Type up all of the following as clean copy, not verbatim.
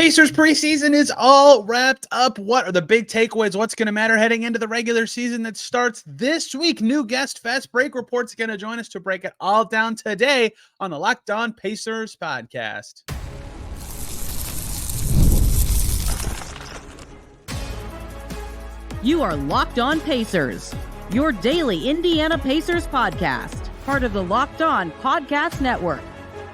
Pacers preseason is all wrapped up. What are the big takeaways? What's going to matter heading into the regular season that starts this week? New guest Fastbreak Report's going to join us to break it all down today on the Locked On Pacers podcast. You are Locked On Pacers, your daily Indiana Pacers podcast, part of the Locked On Podcast Network,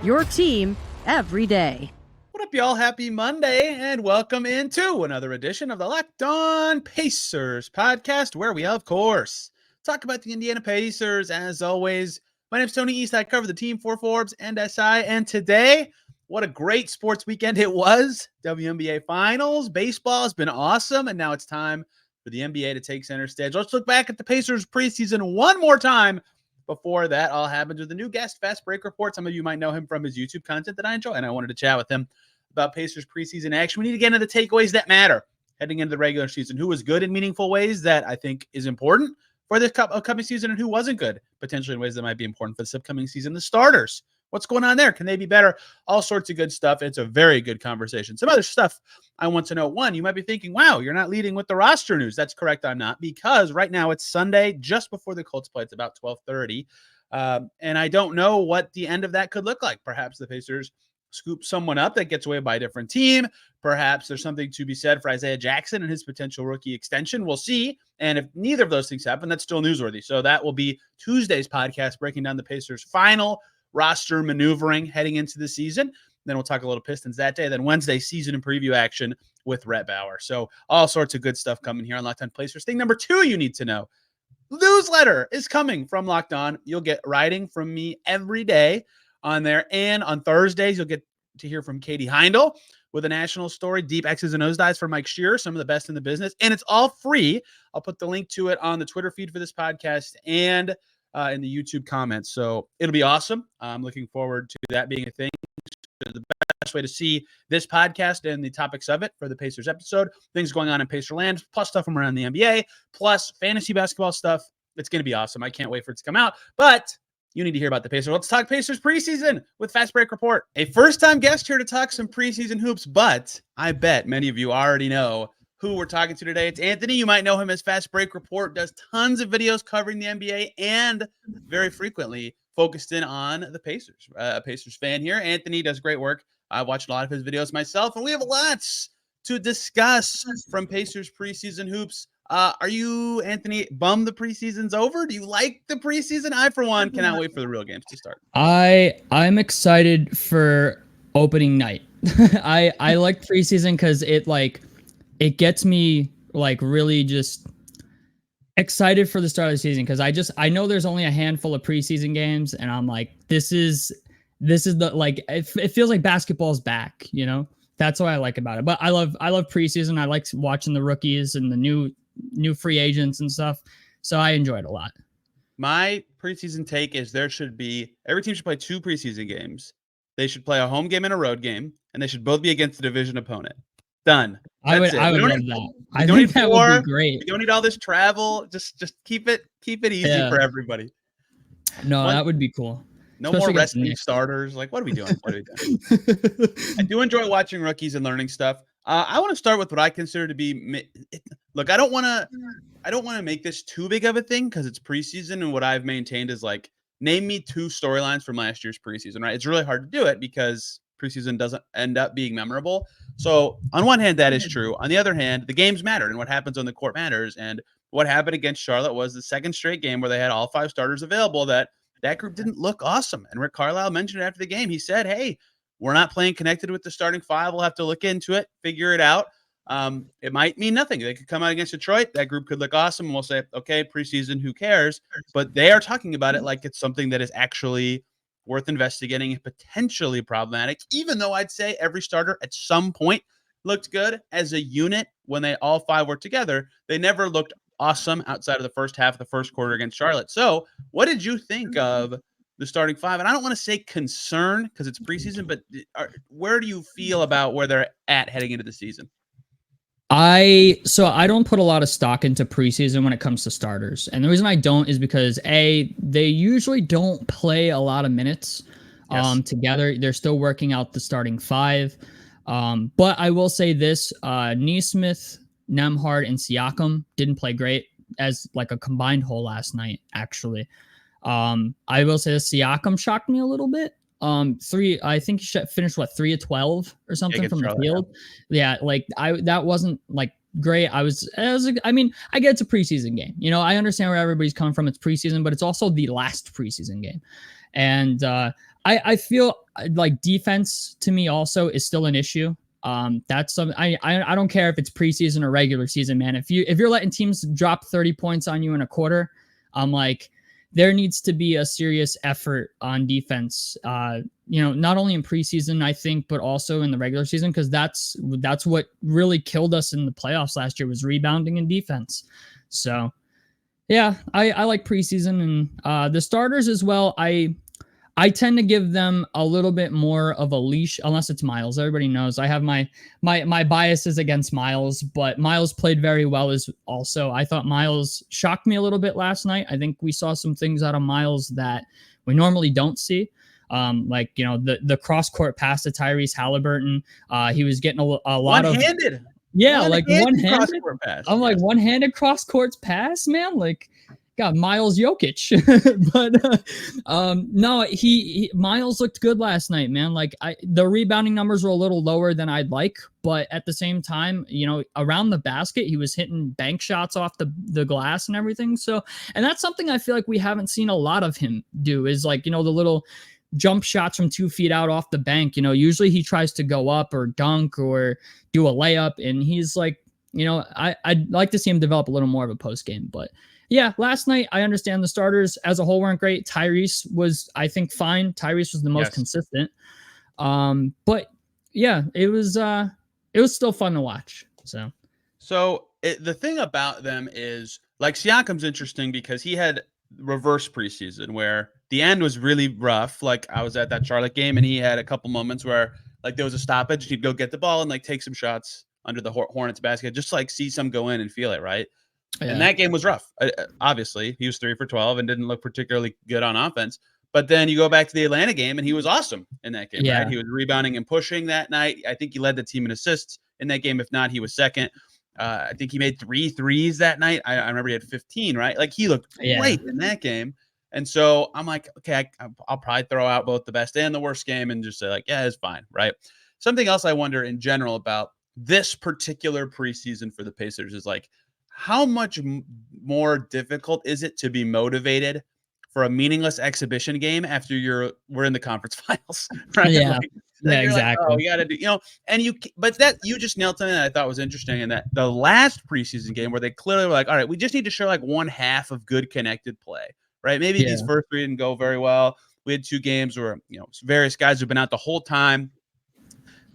your team every day. What up, y'all? Happy Monday, and welcome into another edition of the Locked On Pacers podcast, where we, of course, talk about the Indiana Pacers. As always, my name's Tony East. I cover the team for Forbes and SI, and today, what a great sports weekend it was. WNBA Finals. Baseball has been awesome, and now it's time for the NBA to take center stage. Let's look back at the Pacers preseason one more time before that all happens with a new guest, Fastbreak Report. Some of you might know him from his YouTube content that I enjoy, and I wanted to chat with him about Pacers preseason action. We need to get into the takeaways that matter heading into the regular season. Who was good in meaningful ways that I think is important for this upcoming season, and who wasn't good, potentially in ways that might be important for this upcoming season. The starters, what's going on there? Can they be better? All sorts of good stuff. It's a very good conversation. Some other stuff I want to know. One, you might be thinking, wow, you're not leading with the roster news. That's correct, I'm not, because right now it's Sunday, just before the Colts play. It's about 12:30. And I don't know what the end of that could look like. Perhaps the Pacers scoop someone up that gets away by a different team. Perhaps there's something to be said for Isaiah Jackson and his potential rookie extension. We'll see. And if neither of those things happen, that's still newsworthy. So that will be Tuesday's podcast, breaking down the Pacers' final roster maneuvering heading into the season. Then we'll talk a little Pistons that day. Then Wednesday, season and preview action with Rhett Bauer. So all sorts of good stuff coming here on Locked On Pacers. Thing number two you need to know. Newsletter is coming from Locked On. You'll get writing from me every day on there. And on Thursdays, you'll get to hear from Katie Heindel with a national story, Deep X's and O's Dives for Mike Shearer, some of the best in the business. And it's all free. I'll put the link to it on the Twitter feed for this podcast and in the YouTube comments. So it'll be awesome. I'm looking forward to that being a thing. The best way to see this podcast and the topics of it for the Pacers episode, things going on in Pacerland, plus stuff from around the NBA, plus fantasy basketball stuff. It's going to be awesome. I can't wait for it to come out, but you need to hear about the Pacers. Let's talk Pacers preseason with Fastbreak Report. A first-time guest here to talk some preseason hoops, but I bet many of you already know who we're talking to today. It's Anthony. You might know him as Fastbreak Report, does tons of videos covering the NBA and very frequently focused in on the Pacers. A Pacers fan here. Anthony does great work. I watched a lot of his videos myself, and we have lots to discuss from Pacers preseason hoops. Are you, Anthony, bummed the preseason's over? Do you like the preseason? I, for one, cannot wait for the real games to start. I'm excited for opening night. I like preseason because it gets me really just excited for the start of the season, because I know there's only a handful of preseason games, and I'm like, this is the it feels like basketball's back, you know? That's what I like about it. But I love preseason. I like watching the rookies and the new free agents and stuff. So I enjoy it a lot. My preseason take is every team should play 2 preseason games. They should play a home game and a road game, and they should both be against a division opponent. Done. I would love that. I think that would be great. You don't need all this travel. Just keep it easy for everybody. No, that would be cool. No more resting starters. What are we doing? I do enjoy watching rookies and learning stuff. I want to start with what I consider to be. Look, I don't want to make this too big of a thing because it's preseason, and what I've maintained is name me 2 storylines from last year's preseason. Right? It's really hard to do it because preseason doesn't end up being memorable. So on one hand, that is true. On the other hand, the games matter, and what happens on the court matters. And what happened against Charlotte was the second straight game where they had all 5 starters available. That group didn't look awesome. And Rick Carlisle mentioned it after the game. He said, hey, we're not playing connected with the starting 5. We'll have to look into it, figure it out. It might mean nothing. They could come out against Detroit. That group could look awesome. And we'll say, okay, preseason, who cares? But they are talking about it like it's something that is actually worth investigating and potentially problematic, even though I'd say every starter at some point looked good as a unit when they all 5 were together. They never looked awesome outside of the first half of the first quarter against Charlotte. So what did you think of the starting 5? And I don't want to say concern because it's preseason, but where do you feel about where they're at heading into the season? I don't put a lot of stock into preseason when it comes to starters. And the reason I don't is because they usually don't play a lot of minutes together. They're still working out the starting 5. But I will say this, Nesmith, Nemhard, and Siakam didn't play great as like a combined whole last night, actually. I will say this, Siakam shocked me a little bit. I think he finished 3 of 12 or something from the field. Yeah, like that wasn't like great. I mean, I get it's a preseason game. You know, I understand where everybody's coming from. It's preseason, but it's also the last preseason game. And I feel like defense to me also is still an issue. That's something I don't care if it's preseason or regular season, man. If you're letting teams drop 30 points on you in a quarter, I'm like, there needs to be a serious effort on defense. Not only in preseason, I think, but also in the regular season, because that's what really killed us in the playoffs last year was rebounding and defense. So, yeah, I like preseason and the starters as well. I tend to give them a little bit more of a leash, unless it's Myles. Everybody knows I have my biases against Myles, but Myles played very well as also. I thought Myles shocked me a little bit last night. I think we saw some things out of Myles that we normally don't see. The cross-court pass to Tyrese Haliburton. He was getting a lot of... One-handed. Yeah, one-handed. Pass. I'm like, one-handed cross-court pass, man? Like... God, Myles Jokic. But no, Myles looked good last night, man. Like the rebounding numbers were a little lower than I'd like, but at the same time, around the basket, he was hitting bank shots off the glass and everything. So, and that's something I feel like we haven't seen a lot of him do is like, the little jump shots from 2 feet out off the bank. Usually he tries to go up or dunk or do a layup. And he's like, I'd like to see him develop a little more of a post game, but yeah, last night, I understand the starters as a whole weren't great. Tyrese was, I think, fine. Tyrese was the most consistent. But yeah, it was still fun to watch. So the thing about them is like Siakam's interesting because he had reverse preseason where the end was really rough. Like I was at that Charlotte game and he had a couple moments where like there was a stoppage. He'd go get the ball and like take some shots under the Hornets basket, just like see some go in and feel it, right? Yeah. And that game was rough. Obviously, he was 3 for 12 and didn't look particularly good on offense. But then you go back to the Atlanta game, and he was awesome in that game. Yeah. Right? He was rebounding and pushing that night. I think he led the team in assists in that game. If not, he was second. I think he made 3 threes that night. I remember he had 15, right? Like, he looked great in that game. And so I'm like, okay, I'll probably throw out both the best and the worst game and just say, like, yeah, it's fine, right? Something else I wonder in general about this particular preseason for the Pacers is, like, how much more difficult is it to be motivated for a meaningless exhibition game after we're in the conference finals, right? Yeah, yeah, exactly. Like, oh, we got to do, but that you just nailed something that I thought was interesting. And that the last preseason game where they clearly were like, all right, we just need to show like one half of good connected play, right? Maybe these first 3 didn't go very well. We had 2 games where, various guys who've been out the whole time.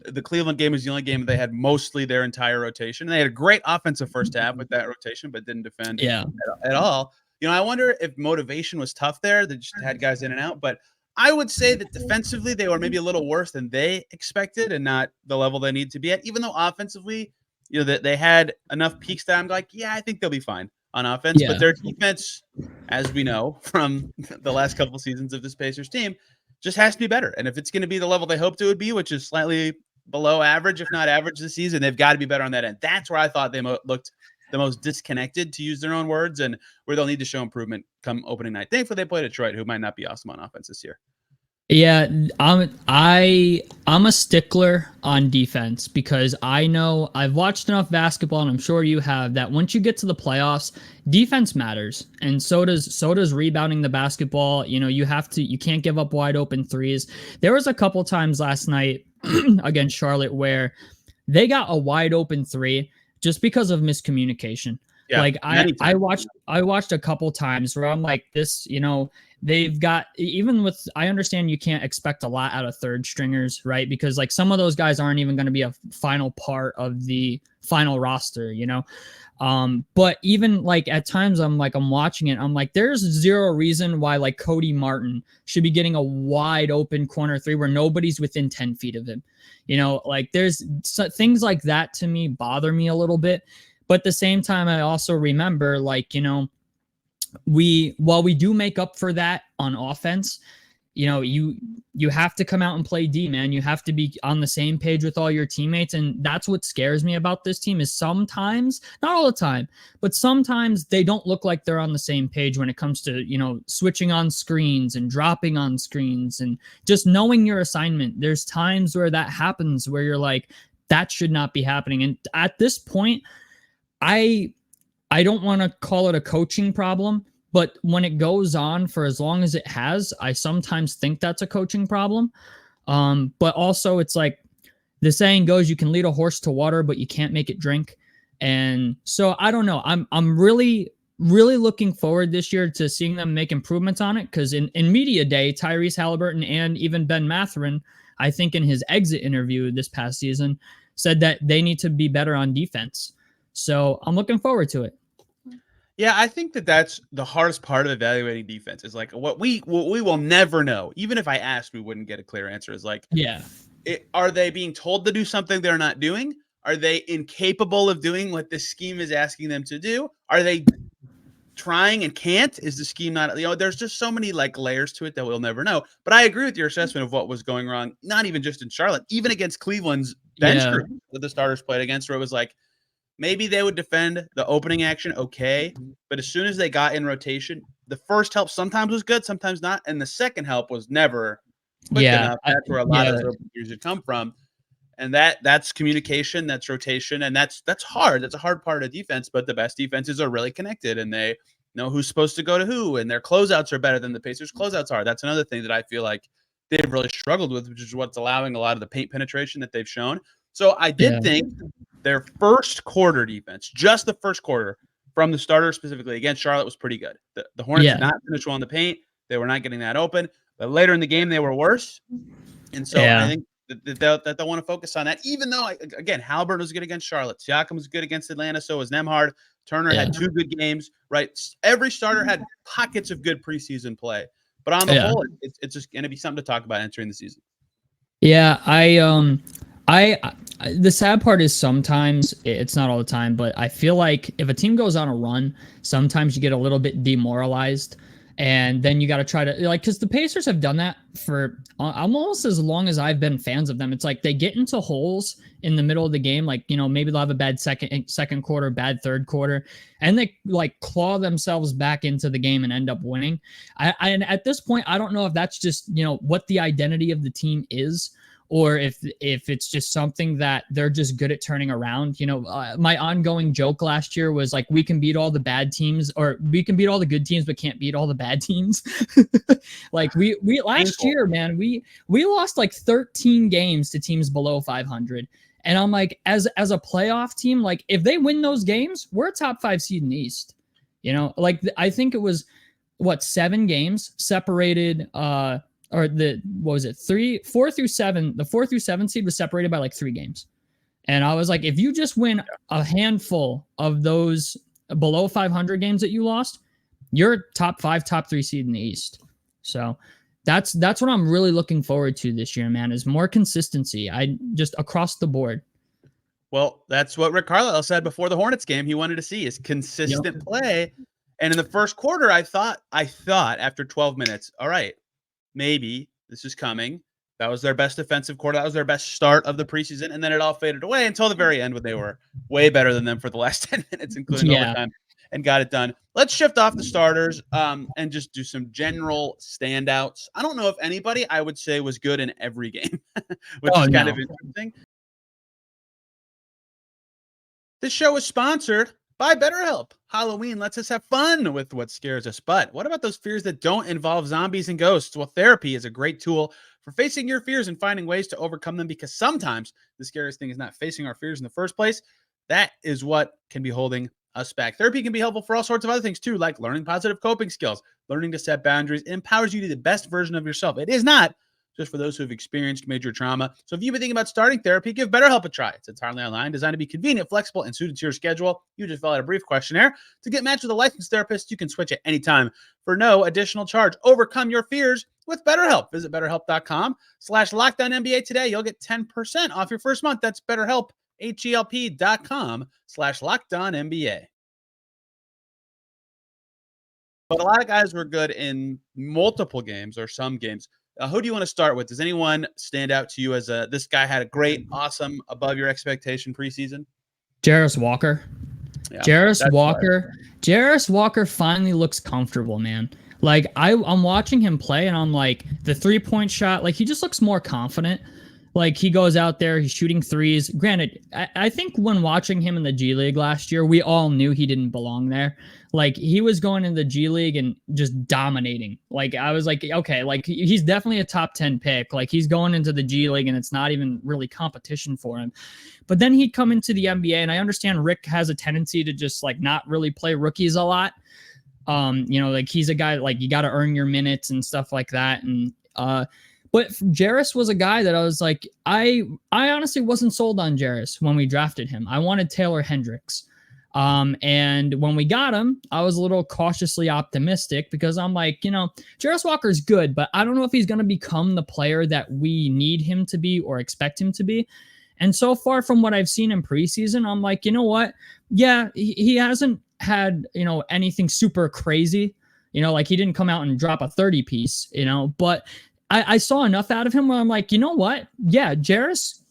The Cleveland game was the only game they had mostly their entire rotation. They had a great offensive first half with that rotation, but didn't defend at all. I wonder if motivation was tough there. They just had guys in and out. But I would say that defensively, they were maybe a little worse than they expected and not the level they need to be at, even though offensively, that they had enough peaks that I'm like, yeah, I think they'll be fine on offense. Yeah. But their defense, as we know from the last couple of seasons of this Pacers team, just has to be better. And if it's going to be the level they hoped it would be, which is slightly below average, if not average this season, they've got to be better on that end. That's where I thought they looked the most disconnected, to use their own words, and where they'll need to show improvement come opening night. Thankfully, they play Detroit, who might not be awesome on offense this year. Yeah, I'm a stickler on defense because I know I've watched enough basketball, and I'm sure you have, that once you get to the playoffs, defense matters, and so does rebounding the basketball. You can't give up wide open threes. There was a couple times last night against Charlotte where they got a wide open 3 just because of miscommunication. Yeah, like I watched a couple times where I'm like, this, they've got, even with, I understand you can't expect a lot out of third stringers, right? Because like some of those guys aren't even going to be a final part of the final roster, but even like at times I'm watching it, I'm like, there's zero reason why like Cody Martin should be getting a wide open corner 3 where nobody's within 10 feet of him. Like there's things like that to me bother me a little bit. But at the same time, I also remember, like, while we do make up for that on offense, you have to come out and play D, man. You have to be on the same page with all your teammates. And that's what scares me about this team is sometimes, not all the time, but sometimes they don't look like they're on the same page when it comes to, switching on screens and dropping on screens and just knowing your assignment. There's times where that happens where you're like, that should not be happening. And at this point, I don't want to call it a coaching problem, but when it goes on for as long as it has, I sometimes think that's a coaching problem. But also it's like the saying goes, you can lead a horse to water, but you can't make it drink. And so I don't know. I'm really, really looking forward this year to seeing them make improvements on it. Cause in media day, Tyrese Haliburton and even Ben Mathurin, I think in his exit interview this past season, said that they need to be better on defense. So I'm looking forward to it. Yeah, I think that's the hardest part of evaluating defense is like what we will never know. Even if I asked, we wouldn't get a clear answer. Is like, are they being told to do something they're not doing? Are they incapable of doing what the scheme is asking them to do? Are they trying and can't? Is the scheme not? There's just so many like layers to it that we'll never know. But I agree with your assessment of what was going wrong. Not even just in Charlotte, even against Cleveland's bench group that the starters played against, where it was like, maybe they would defend the opening action okay, but as soon as they got in rotation, the first help sometimes was good, sometimes not, and the second help was never quick enough. That's where a lot of those would come from, and that's communication, that's rotation, and that's hard. That's a hard part of defense, but the best defenses are really connected, and they know who's supposed to go to who, and their closeouts are better than the Pacers' closeouts are. That's another thing that I feel like they've really struggled with, which is what's allowing a lot of the paint penetration that they've shown. So I did think their first quarter defense, just the first quarter from the starter specifically against Charlotte, was pretty good. The Hornets did not finish well in the paint. They were not getting that open. But later in the game, they were worse. And so I think that they'll want to focus on that, even though, again, Haliburton was good against Charlotte. Siakam was good against Atlanta. So was Nembhard. Turner had 2 good games, right? Every starter had pockets of good preseason play. But on the whole, it's just going to be something to talk about entering the season. Yeah, the sad part is sometimes, it's not all the time, but I feel like if a team goes on a run, sometimes you get a little bit demoralized, and then you got to try to, like, because the Pacers have done that for almost as long as I've been fans of them. It's like they get into holes in the middle of the game, like, maybe they'll have a bad second quarter, bad third quarter, and they like claw themselves back into the game and end up winning. And at this point, I don't know if that's just, what the identity of the team is, or if it's just something that they're just good at turning around. My ongoing joke last year was like, we can beat all the bad teams, or we can beat all the good teams, but can't beat all the bad teams. Like we last year, man, we lost like 13 games to teams below 500. And I'm like, as a playoff team, like if they win those games, we're a top 5 seed in the East. Like I think it was 7 games separated, or what was it? 4 through 7, the 4 through 7 seed was separated by like 3 games. And I was like, if you just win a handful of those below 500 games that you lost, you're top 5, top 3 seed in the East. So that's what I'm really looking forward to this year, man, is more consistency. I just across the board. Well, that's what Rick Carlisle said before the Hornets game. He wanted to see is consistent play. And in the first quarter, I thought after 12 minutes, all right, maybe this is coming. That was their best defensive quarter. That was their best start of the preseason. And then it all faded away until the very end when they were way better than them for the last 10 minutes, including overtime, and got it done. Let's shift off the starters and just do some general standouts. I don't know if anybody I would say was good in every game, which is kind of interesting. This show is sponsored by BetterHelp. Halloween lets us have fun with what scares us. But what about those fears that don't involve zombies and ghosts? Well, therapy is a great tool for facing your fears and finding ways to overcome them, because sometimes the scariest thing is not facing our fears in the first place. That is what can be holding us back. Therapy can be helpful for all sorts of other things too, like learning positive coping skills, learning to set boundaries. It empowers you to be the best version of yourself. It is not just for those who have experienced major trauma. So if you've been thinking about starting therapy, give BetterHelp a try. It's entirely online, designed to be convenient, flexible, and suited to your schedule. You just fill out a brief questionnaire to get matched with a licensed therapist. You can switch at any time for no additional charge. Overcome your fears with BetterHelp. Visit BetterHelp.com/LockedOnNBA today. You'll get 10% off your first month. That's BetterHelp, HELP.com/LockedOnNBA. But a lot of guys were good in multiple games or some games. Who do you want to start with? Does anyone stand out to you as this guy had a great, awesome, above your expectation preseason? Jarace Walker. Yeah, Jarace Walker finally looks comfortable, man. Like I'm watching him play and I'm like, the 3-point shot, like he just looks more confident. Like he goes out there, he's shooting threes. Granted, I think when watching him in the G League last year, we all knew he didn't belong there. Like he was going in the G League and just dominating. Like I was like, okay, like he's definitely a top 10 pick. Like he's going into the G League and it's not even really competition for him. But then he'd come into the NBA, and I understand Rick has a tendency to just like not really play rookies a lot. Like he's a guy like you got to earn your minutes and stuff like that. And but Jarace was a guy that I was like, I honestly wasn't sold on Jarace when we drafted him. I wanted Taylor Hendricks. And when we got him, I was a little cautiously optimistic because I'm like, Jarace Walker's good, but I don't know if he's going to become the player that we need him to be or expect him to be. And so far from what I've seen in preseason, I'm like, you know what? Yeah, he hasn't had, anything super crazy, like he didn't come out and drop a 30 piece, but I saw enough out of him where I'm like, you know what? Yeah, Jarace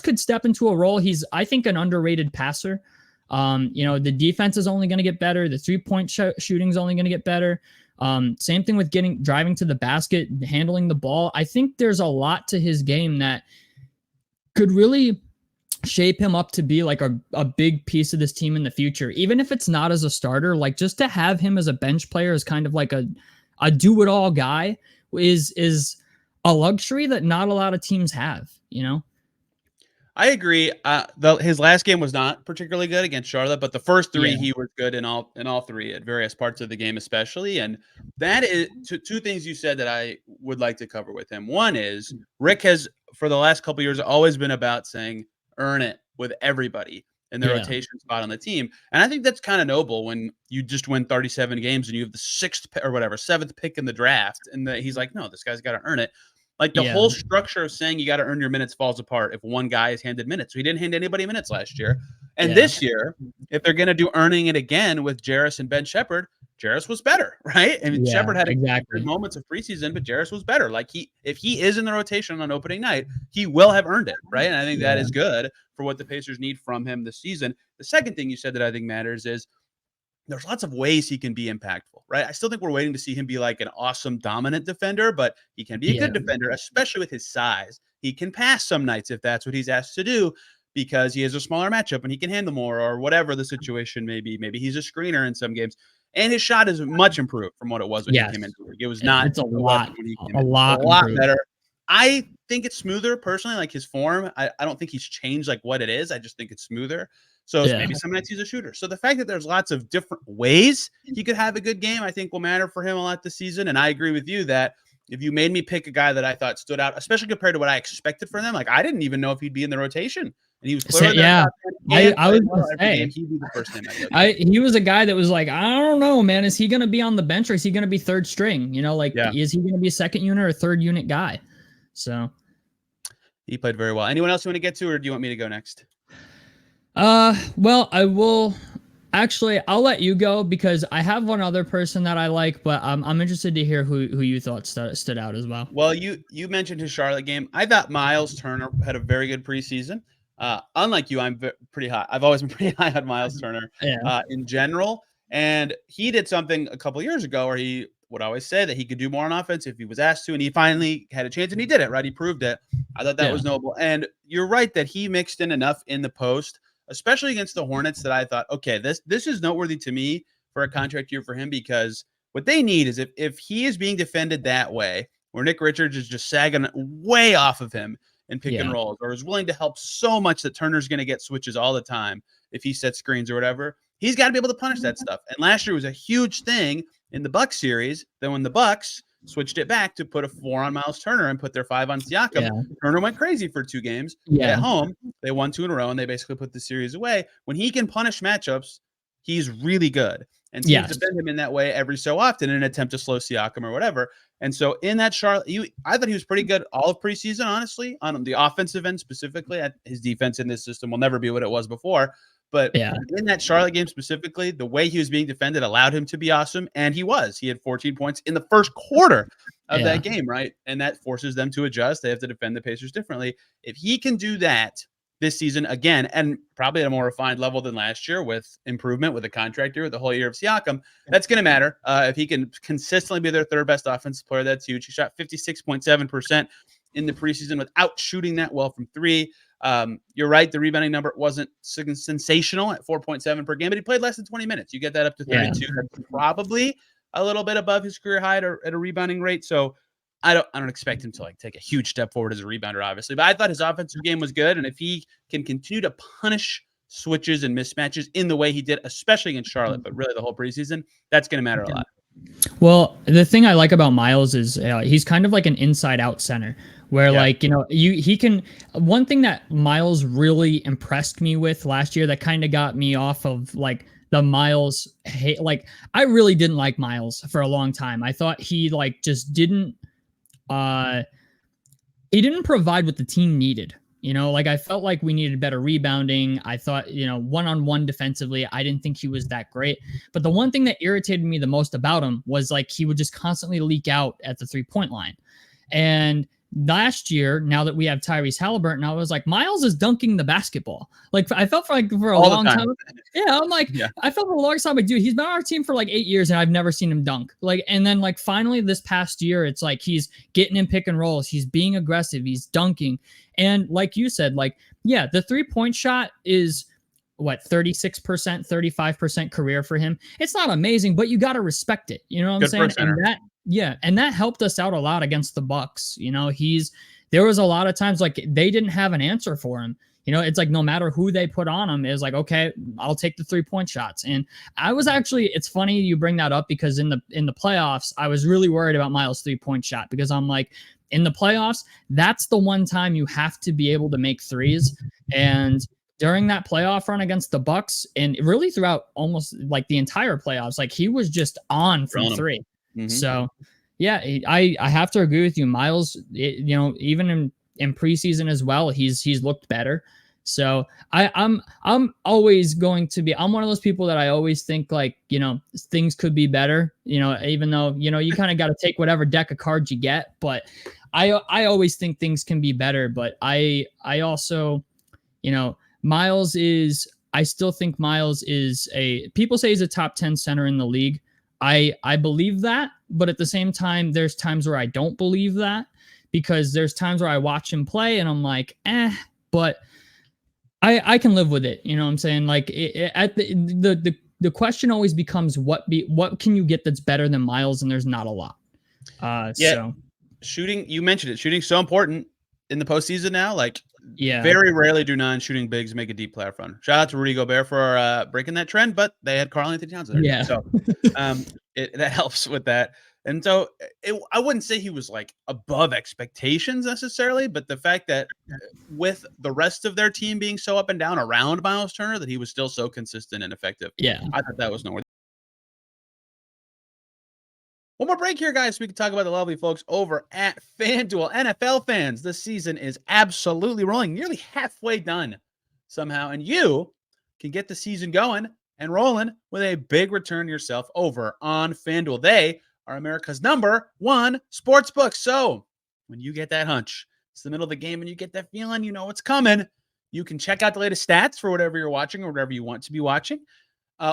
could step into a role. He's, I think, an underrated passer. The defense is only going to get better. The 3-point shooting is only going to get better. Same thing with driving to the basket, handling the ball. I think there's a lot to his game that could really shape him up to be like a big piece of this team in the future. Even if it's not as a starter, like just to have him as a bench player is kind of like a do-it-all guy is a luxury that not a lot of teams have, I agree. His last game was not particularly good against Charlotte, but the first three he was good in all three at various parts of the game, especially. And that is two things you said that I would like to cover with him. One is Rick has, for the last couple of years, always been about saying earn it with everybody in the rotation spot on the team. And I think that's kind of noble when you just win 37 games and you have the 7th pick in the draft. And he's like, no, this guy's got to earn it. Like the whole structure of saying you got to earn your minutes falls apart if one guy is handed minutes. So he didn't hand anybody minutes last year. And this year, if they're going to do earning it again with Jarace and Ben Shepherd, Jarace was better, right? I mean, Shepherd had good moments of preseason, but Jarace was better. Like if he is in the rotation on opening night, he will have earned it, right? And I think that is good for what the Pacers need from him this season. The second thing you said that I think matters is there's lots of ways he can be impactful, right? I still think we're waiting to see him be like an awesome, dominant defender, but he can be a good defender, especially with his size. He can pass some nights if that's what he's asked to do because he has a smaller matchup and he can handle more or whatever the situation may be. Maybe he's a screener in some games. And his shot is much improved from what it was when he came into the league. It was not a lot better. I think it's smoother personally, like his form. I don't think he's changed like what it is. I just think it's smoother. So maybe some nights he's a shooter. So the fact that there's lots of different ways he could have a good game, I think will matter for him a lot this season. And I agree with you that if you made me pick a guy that I thought stood out, especially compared to what I expected from them, like I didn't even know if he'd be in the rotation. And he was clearly I was going to say, he'd be the first name he was a guy that was like, I don't know, man. Is he going to be on the bench or is he going to be third string? Is he going to be a second unit or third unit guy? So he played very well. Anyone else you want to get to, or do you want me to go next? Well, I will actually, I'll let you go because I have one other person that I like, but I'm interested to hear who you thought stood out as well. Well, you mentioned his Charlotte game. I thought Myles Turner had a very good preseason. Unlike you, I'm pretty high. I've always been pretty high on Myles Turner in general. And he did something a couple years ago where he would always say that he could do more on offense if he was asked to, and he finally had a chance and he did it, right? He proved it. I thought that was noble. And you're right that he mixed in enough in the post, especially against the Hornets, that I thought, okay, this is noteworthy to me for a contract year for him, because what they need is if he is being defended that way, where Nick Richards is just sagging way off of him in pick and rolls, or is willing to help so much that Turner's going to get switches all the time if he sets screens or whatever, he's got to be able to punish that stuff. And last year was a huge thing in the Bucks series. Then when the Bucks switched it back to put a 4 on Myles Turner and put their 5 on Siakam, Turner went crazy for 2 games. At home, they won 2 in a row, and they basically put the series away. When he can punish matchups, he's really good. And teams defend him in that way every so often in an attempt to slow Siakam or whatever. And so in that Charlotte, I thought he was pretty good all of preseason, honestly, on the offensive end specifically. His defense in this system will never be what it was before. But in that Charlotte game specifically, the way he was being defended allowed him to be awesome, and he was. He had 14 points in the first quarter of that game, right? And that forces them to adjust. They have to defend the Pacers differently. If he can do that this season again, and probably at a more refined level than last year with improvement with the contract year, with the whole year of Siakam, that's going to matter. If he can consistently be their third best offensive player, that's huge. He shot 56.7% in the preseason without shooting that well from three. You're right. The rebounding number wasn't sensational at 4.7 per game, but he played less than 20 minutes. You get that up to 32. That's probably a little bit above his career high at a rebounding rate. So I don't expect him to like take a huge step forward as a rebounder, obviously, but I thought his offensive game was good. And if he can continue to punish switches and mismatches in the way he did, especially against Charlotte, but really the whole preseason, that's going to matter a lot. Well, the thing I like about Myles is he's kind of like an inside out center where he can, one thing that Myles really impressed me with last year that kind of got me off of like the Myles hate. Like I really didn't like Myles for a long time. I thought he like just didn't provide what the team needed. Like I felt like we needed better rebounding. I thought, one-on-one defensively, I didn't think he was that great. But the one thing that irritated me the most about him was like he would just constantly leak out at the 3-point line. And last year, now that we have Tyrese Haliburton, I was like, Myles is dunking the basketball. Like I felt for a long time. Yeah, I'm like, I felt for a long time, like, dude, he's been on our team for like 8 years and I've never seen him dunk. Like, and then like finally this past year, it's like he's getting in pick and rolls, he's being aggressive, he's dunking. And like you said, like, yeah, the 3-point shot is what, 36%, 35% career for him. It's not amazing, but you got to respect it. You know what I'm saying? And that helped us out a lot against the Bucks. There was a lot of times like they didn't have an answer for him. It's like no matter who they put on him, it was like, okay, I'll take the 3-point shots. And I was actually, it's funny you bring that up because in the playoffs, I was really worried about Myles' 3-point shot because I'm like, in the playoffs, that's the one time you have to be able to make threes. And during that playoff run against the Bucks and really throughout almost like the entire playoffs, like he was just on from three. Mm-hmm. So yeah, I have to agree with you. Myles, even in preseason as well, he's looked better. So I'm always going to be, I'm one of those people that I always think like, things could be better, even though, you kind of got to take whatever deck of cards you get, but I always think things can be better. But I also, Myles is, I still think Myles is people say he's a top 10 center in the league. I believe that, but at the same time, there's times where I don't believe that because there's times where I watch him play and I'm like, but I can live with it. You know what I'm saying? Like the question always becomes what can you get that's better than Myles? And there's not a lot. So shooting, you mentioned it. Shooting's so important in the postseason now. Like, very rarely do non-shooting bigs make a deep playoff run. Shout out to Rudy Gobert for breaking that trend, but they had Karl-Anthony Towns there. Yeah. So that helps with that. And so I wouldn't say he was like above expectations necessarily, but the fact that with the rest of their team being so up and down around Myles Turner, that he was still so consistent and effective. Yeah. I thought that was noteworthy. One more break here, guys, so we can talk about the lovely folks over at FanDuel. NFL fans, this season is absolutely rolling, nearly halfway done somehow, and you can get the season going and rolling with a big return yourself over on FanDuel. They are America's #1 sportsbook. So when you get that hunch, it's the middle of the game and you get that feeling, you know what's coming, you can check out the latest stats for whatever you're watching or whatever you want to be watching,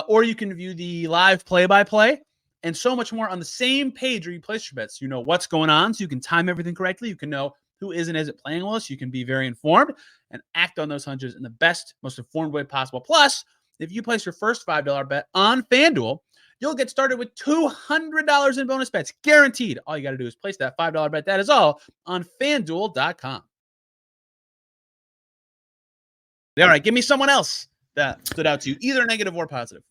or you can view the live play-by-play and so much more on the same page where you place your bets. You know what's going on, so you can time everything correctly. You can know who is and isn't playing with us. You can be very informed and act on those hunches in the best, most informed way possible. Plus, if you place your first $5 bet on FanDuel, you'll get started with $200 in bonus bets, guaranteed. All you got to do is place that $5 bet. That is all on FanDuel.com. All right, give me someone else that stood out to you, either negative or positive.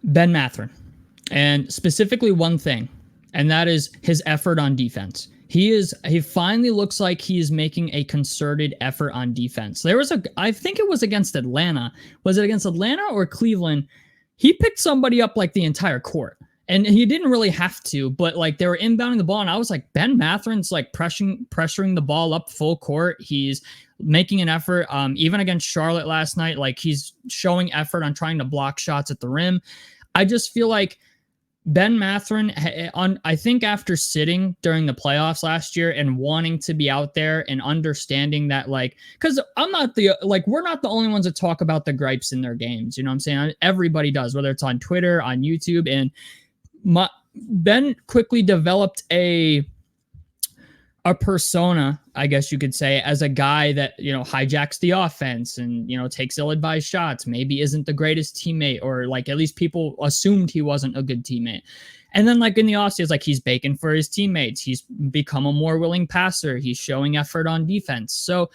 Ben Mathurin. And specifically one thing, and that is his effort on defense. He finally looks like he is making a concerted effort on defense. I think it was against Atlanta. Was it against Atlanta or Cleveland? He picked somebody up like the entire court. and he didn't really have to, but like they were inbounding the ball, and I was like, Ben Mathurin's like pressuring the ball up full court. He's making an effort. Even against Charlotte last night, like he's showing effort on trying to block shots at the rim. I just feel like Ben Mathurin, I think after sitting during the playoffs last year and wanting to be out there and understanding that, like, because we're not the only ones that talk about the gripes in their games. You know what I'm saying? Everybody does, whether it's on Twitter, on YouTube. And Ben quickly developed a persona, I guess you could say, as a guy that, you know, hijacks the offense and, you know, takes ill-advised shots, maybe isn't the greatest teammate, or like at least people assumed he wasn't a good teammate. And then like in the offseason, like he's baking for his teammates. He's become a more willing passer. He's showing effort on defense. So,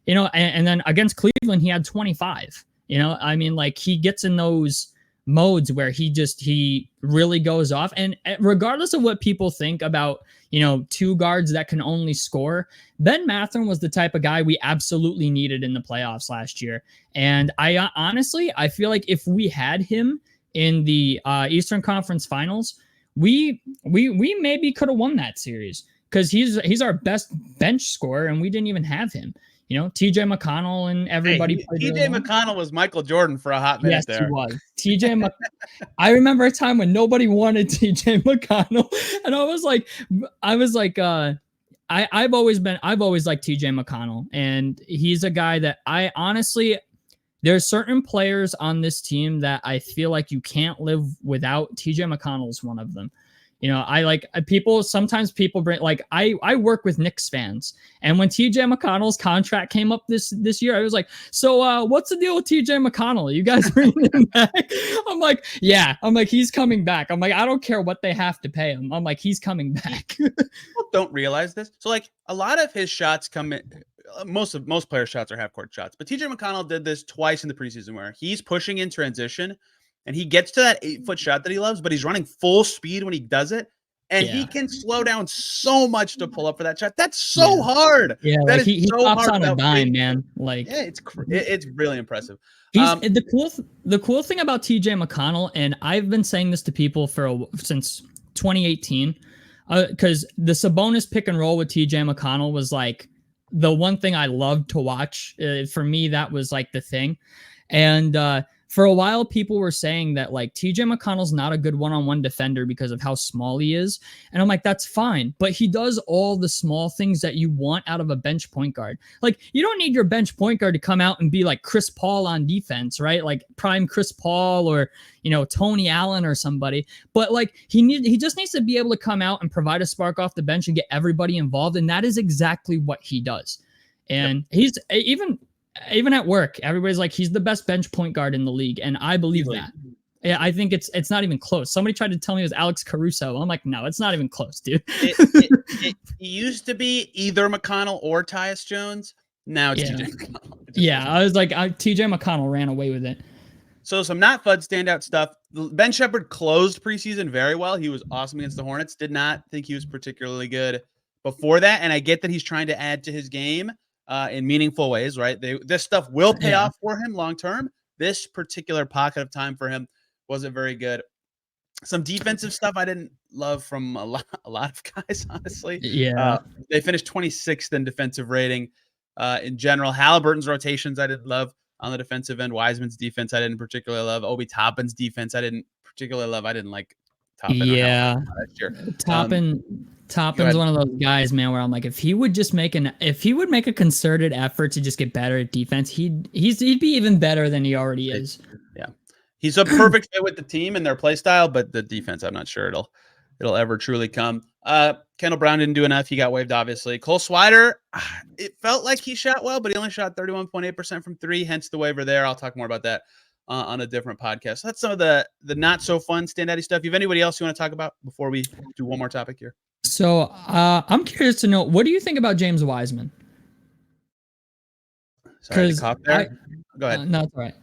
you know, and then against Cleveland, he had 25, you know, I mean, like he gets in those modes where he really goes off. And regardless of what people think about, you know, two guards that can only score, Ben Mathurin was the type of guy we absolutely needed in the playoffs last year. And I honestly feel like if we had him in the Eastern Conference Finals, we maybe could have won that series, because he's our best bench scorer and we didn't even have him. You know, TJ McConnell and everybody. TJ McConnell was Michael Jordan for a hot minute. Yes, there. He was. I remember a time when nobody wanted TJ McConnell, and I was like, I've always liked TJ McConnell, and he's a guy that I honestly, there's certain players on this team that I feel like you can't live without. TJ McConnell's one of them. You know, sometimes people bring, like, I work with Knicks fans, and when TJ McConnell's contract came up this year, I was like, so what's the deal with TJ McConnell? You guys bringing him back? I'm like, yeah. I'm like, he's coming back. I'm like, I don't care what they have to pay him. I'm like, he's coming back. People don't realize this. So like a lot of his shots come in. Most players' shots are half court shots, but TJ McConnell did this twice in the preseason where he's pushing in transition. And he gets to that 8-foot shot that he loves, but he's running full speed when he does it. And he can slow down so much to pull up for that shot. That's so hard. Yeah, that like he so pops on a dime, man. Like, yeah, it's really impressive. The cool thing about TJ McConnell, and I've been saying this to people since 2018, because the Sabonis pick and roll with TJ McConnell was like the one thing I loved to watch. For me, that was like the thing. And for a while, people were saying that like TJ McConnell's not a good one-on-one defender because of how small he is. And I'm like, that's fine. But he does all the small things that you want out of a bench point guard. Like, you don't need your bench point guard to come out and be like Chris Paul on defense, right? Like prime Chris Paul or, you know, Tony Allen or somebody. But like he just needs to be able to come out and provide a spark off the bench and get everybody involved. And that is exactly what he does. And he's even at work, everybody's like, he's the best bench point guard in the league. And I believe that. Yeah, I think it's not even close. Somebody tried to tell me it was Alex Caruso. I'm like, no, it's not even close, dude. It used to be either McConnell or Tyus Jones. Now it's TJ McConnell. Yeah, I was like, TJ McConnell ran away with it. So some not FUD standout stuff. Ben Shepherd closed preseason very well. He was awesome against the Hornets. Did not think he was particularly good before that. And I get that he's trying to add to his game in meaningful ways, right? This stuff will pay off for him long term. This particular pocket of time for him wasn't very good. Some defensive stuff I didn't love from a lot of guys, honestly. Yeah, they finished 26th in defensive rating in general. Haliburton's rotations I didn't love on the defensive end. Wiseman's defense I didn't particularly love. Obi Toppin's defense I didn't particularly love. I didn't like Toppin. Yeah, Toppin's one of those guys, man, where I'm like, if he would make a concerted effort to just get better at defense, he'd be even better than he already is. Yeah. He's a perfect fit with the team and their play style, but the defense, I'm not sure it'll ever truly come. Kendall Brown didn't do enough. He got waived, obviously. Cole Swider, it felt like he shot well, but he only shot 31.8% from three, hence the waiver there. I'll talk more about that on a different podcast. So that's some of the not so fun standout stuff. You have anybody else you want to talk about before we do one more topic here? So I'm curious to know, what do you think about James Wiseman? Sorry, go ahead. No, it's all right.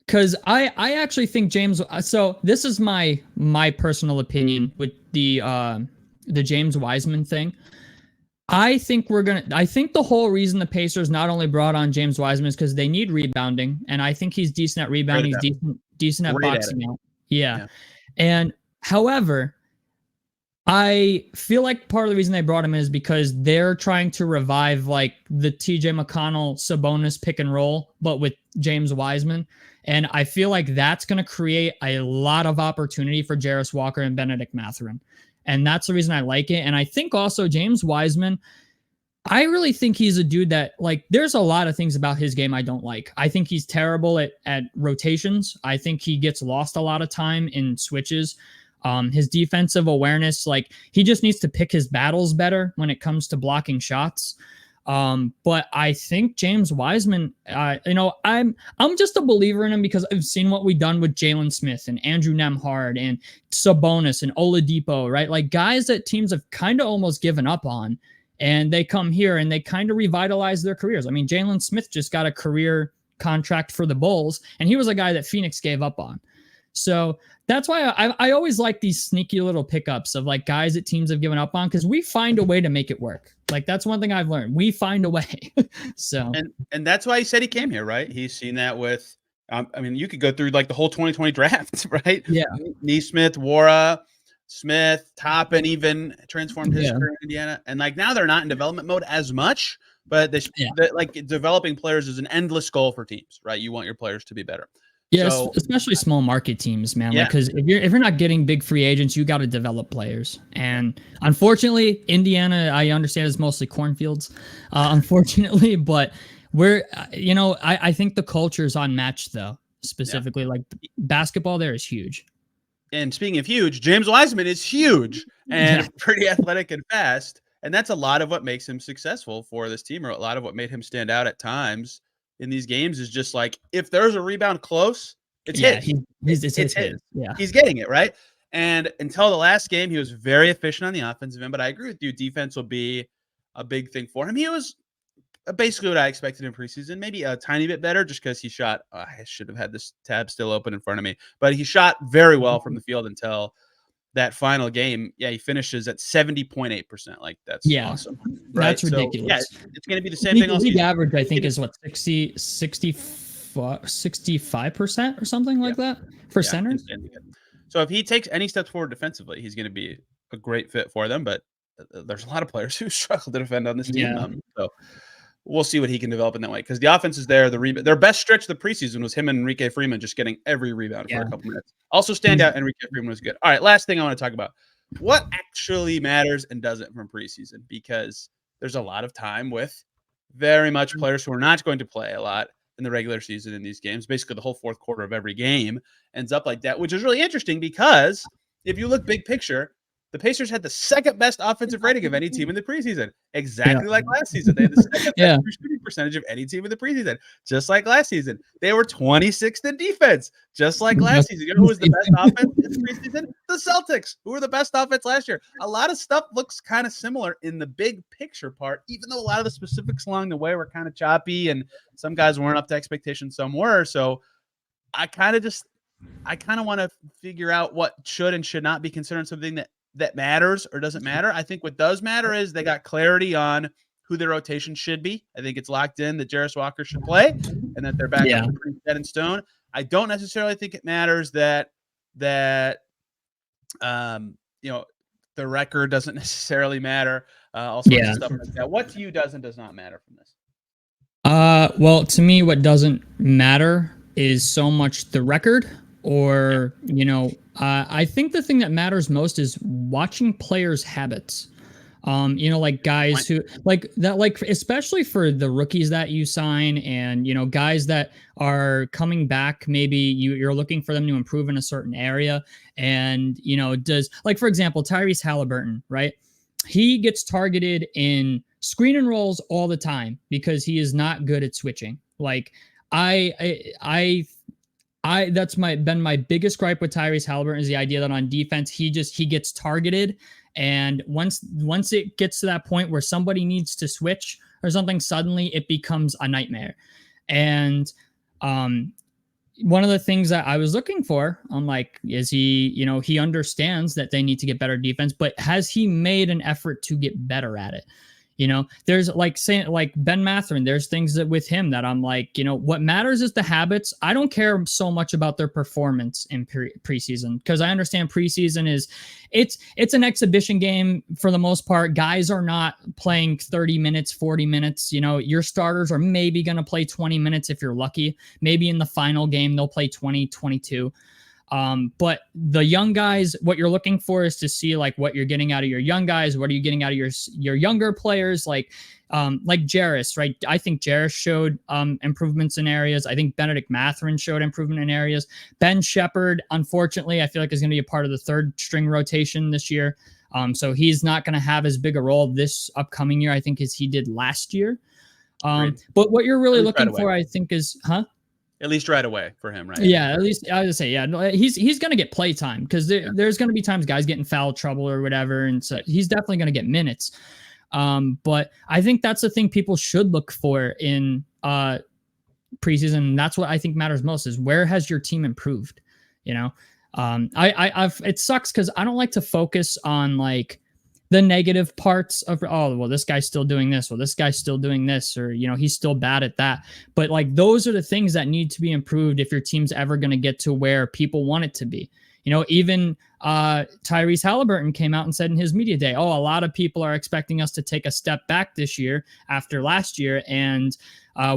Because I actually think James. So this is my personal opinion with the James Wiseman thing. I think the whole reason the Pacers not only brought on James Wiseman is because they need rebounding, and I think he's decent at rebounding. He's decent at boxing out. Yeah. And However, I feel like part of the reason they brought him in is because they're trying to revive like the TJ McConnell Sabonis pick and roll, but with James Wiseman. And I feel like that's going to create a lot of opportunity for Jarace Walker and Bennedict Mathurin. And that's the reason I like it. And I think also James Wiseman, I really think he's a dude that, like, there's a lot of things about his game I don't like. I think he's terrible at rotations. I think he gets lost a lot of time in switches. His defensive awareness, like, he just needs to pick his battles better when it comes to blocking shots. But I think James Wiseman, I'm just a believer in him because I've seen what we've done with Jalen Smith and Andrew Nemhard and Sabonis and Oladipo, right? Like, guys that teams have kind of almost given up on, and they come here and they kind of revitalize their careers. I mean, Jalen Smith just got a career contract for the Bulls, and he was a guy that Phoenix gave up on. So that's why I always like these sneaky little pickups of like guys that teams have given up on, because we find a way to make it work. Like, that's one thing I've learned. We find a way. So and that's why he said he came here, right? He's seen that with I mean, you could go through like the whole 2020 draft, right? Yeah. Neesmith, Wara, Smith, Toppin even transformed his career in Indiana. And like now they're not in development mode as much, but like developing players is an endless goal for teams, right? You want your players to be better. Yeah, so, especially small market teams, man. Yeah. Because if you're not getting big free agents, you got to develop players. And unfortunately, Indiana, I understand, is mostly cornfields. Unfortunately, but I think the culture is unmatched, though. Specifically, like basketball, there is huge. And speaking of huge, James Wiseman is huge and pretty athletic and fast, and that's a lot of what makes him successful for this team, or a lot of what made him stand out at times in these games is just like, if there's a rebound close, it's his. It's his. Yeah. He's getting it, right? And until the last game, he was very efficient on the offensive end, but I agree with you. Defense will be a big thing for him. He was basically what I expected in preseason, maybe a tiny bit better just because he shot. I should have had this tab still open in front of me, but he shot very well from the field until that final game. Yeah, he finishes at 70.8%. Like, that's awesome. Right? That's ridiculous. So, it's going to be the same thing. League average, I think, is what, 65% or something like that for centers. So if he takes any steps forward defensively, he's going to be a great fit for them. But there's a lot of players who struggle to defend on this team. So we'll see what he can develop in that way, because the offense is there. Their best stretch of the preseason was him and Enrique Freeman just getting every rebound for a couple minutes. Also, standout Enrique Freeman was good. All right, last thing I want to talk about: what actually matters and doesn't from preseason, because there's a lot of time with very much players who are not going to play a lot in the regular season in these games. Basically, the whole fourth quarter of every game ends up like that, which is really interesting because if you look big picture, the Pacers had the second best offensive rating of any team in the preseason, exactly like last season. They had the second best shooting percentage of any team in the preseason, just like last season. They were 26th in defense, just like last season. You know who was the best offense in the preseason? The Celtics, who were the best offense last year. A lot of stuff looks kind of similar in the big picture part, even though a lot of the specifics along the way were kind of choppy and some guys weren't up to expectations, some were. So I kind of want to figure out what should and should not be considered something that matters or doesn't matter. I think what does matter is they got clarity on who their rotation should be. I think it's locked in that Jarace Walker should play and that they're back up pretty set in stone. I don't necessarily think it matters that the record doesn't necessarily matter. All sorts of stuff like that. What to you does and does not matter from this? Well, to me, what doesn't matter is so much the record, or, I think the thing that matters most is watching players' habits. Like guys who especially for the rookies that you sign, and, guys that are coming back, maybe you're looking for them to improve in a certain area. And, for example, Tyrese Haliburton, right? He gets targeted in screen and rolls all the time because he is not good at switching. Like, that's been my biggest gripe with Tyrese Haliburton, is the idea that on defense he gets targeted, and once it gets to that point where somebody needs to switch or something, suddenly it becomes a nightmare. And one of the things that I was looking for, I'm like, is he understands that they need to get better defense, but has he made an effort to get better at it? You know, there's like saying like Ben Mathurin, there's things that with him that I'm like, you know, what matters is the habits. I don't care so much about their performance in preseason, because I understand preseason is it's an exhibition game for the most part. Guys are not playing 30 minutes, 40 minutes. You know, your starters are maybe going to play 20 minutes if you're lucky. Maybe in the final game, they'll play 20, 22. But the young guys, what you're looking for is to see like what you're getting out of your young guys. What are you getting out of your younger players? Like Jarace, right? I think Jarace showed improvements in areas. I think Bennedict Mathurin showed improvement in areas. Ben Shepherd, unfortunately, I feel like is going to be a part of the third string rotation this year. So he's not going to have as big a role this upcoming year, I think, as he did last year. But what you're really looking for, I think, is, At least right away for him, right? Yeah, at least I would say, yeah, no, he's going to get play time, because there's going to be times guys get in foul trouble or whatever, and so he's definitely going to get minutes. But I think that's the thing people should look for in preseason. And that's what I think matters most, is where has your team improved? You know, it sucks because I don't like to focus on like the negative parts of, oh, well, this guy's still doing this, well, this guy's still doing this, or, you know, he's still bad at that. But like, those are the things that need to be improved if your team's ever going to get to where people want it to be. You know, even Tyrese Haliburton came out and said in his media day, oh, a lot of people are expecting us to take a step back this year after last year, and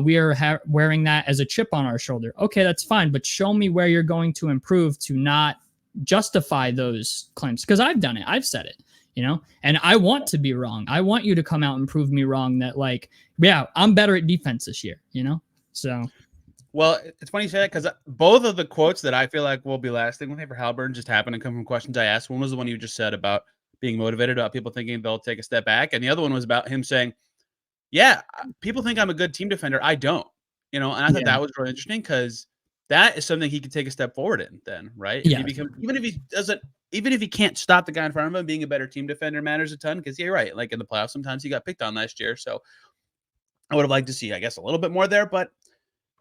we are wearing that as a chip on our shoulder. Okay, that's fine, but show me where you're going to improve to not justify those claims, because I've done it. I've said it. You know, and I want to be wrong. I want you to come out and prove me wrong that, like, yeah, I'm better at defense this year, you know? So, well, it's funny you say that, because both of the quotes that I feel like will be lasting with me for Haliburton just happened to come from questions I asked. One was the one you just said about being motivated, about people thinking they'll take a step back. And the other one was about him saying, yeah, people think I'm a good team defender. I don't, you know, and I thought that was really interesting, because that is something he could take a step forward in then, right? Yeah. Even if he can't stop the guy in front of him, being a better team defender matters a ton, because you're right. Like in the playoffs, sometimes he got picked on last year. So I would have liked to see, I guess, a little bit more there, but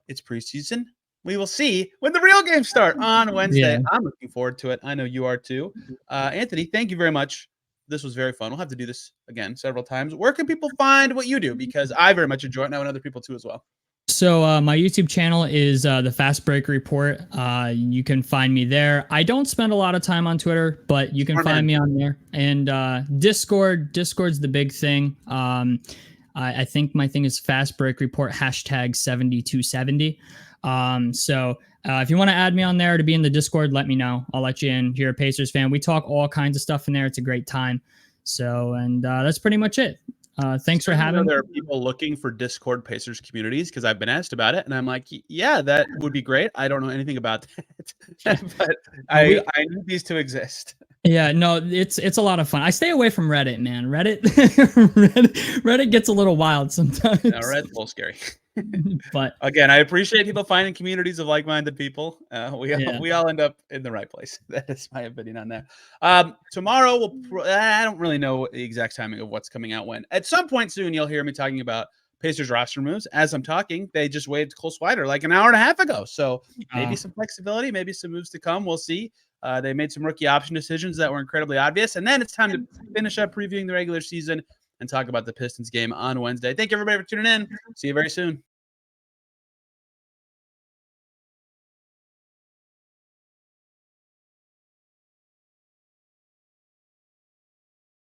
it's preseason. We will see when the real games start on Wednesday. Yeah. I'm looking forward to it. I know you are too. Anthony, thank you very much. This was very fun. We'll have to do this again several times. Where can people find what you do? Because I very much enjoy it now, and other people too as well. So my YouTube channel is the Fastbreak Report. You can find me there. I don't spend a lot of time on Twitter, but you can find me on there. And Discord's the big thing. I think my thing is Fastbreak Report #7270. So if you want to add me on there to be in the Discord, let me know. I'll let you in. If you're a Pacers fan, we talk all kinds of stuff in there. It's a great time. So, and that's pretty much it. Thanks for having me. There are people looking for Discord Pacers communities, because I've been asked about it, and I'm like, yeah, that would be great. I don't know anything about that, but I need these to exist. Yeah, no, it's a lot of fun. I stay away from Reddit, man. Reddit gets a little wild sometimes. No, Reddit's a little scary. But again, I appreciate people finding communities of like-minded people. We all end up in the right place. That is my opinion on that. Tomorrow, I don't really know the exact timing of what's coming out when. At some point soon, you'll hear me talking about Pacers roster moves. As I'm talking, they just waived Cole Swider like an hour and a half ago. So maybe some flexibility, maybe some moves to come. We'll see. They made some rookie option decisions that were incredibly obvious. And then it's time to finish up previewing the regular season and talk about the Pistons game on Wednesday. Thank you, everybody, for tuning in. See you very soon.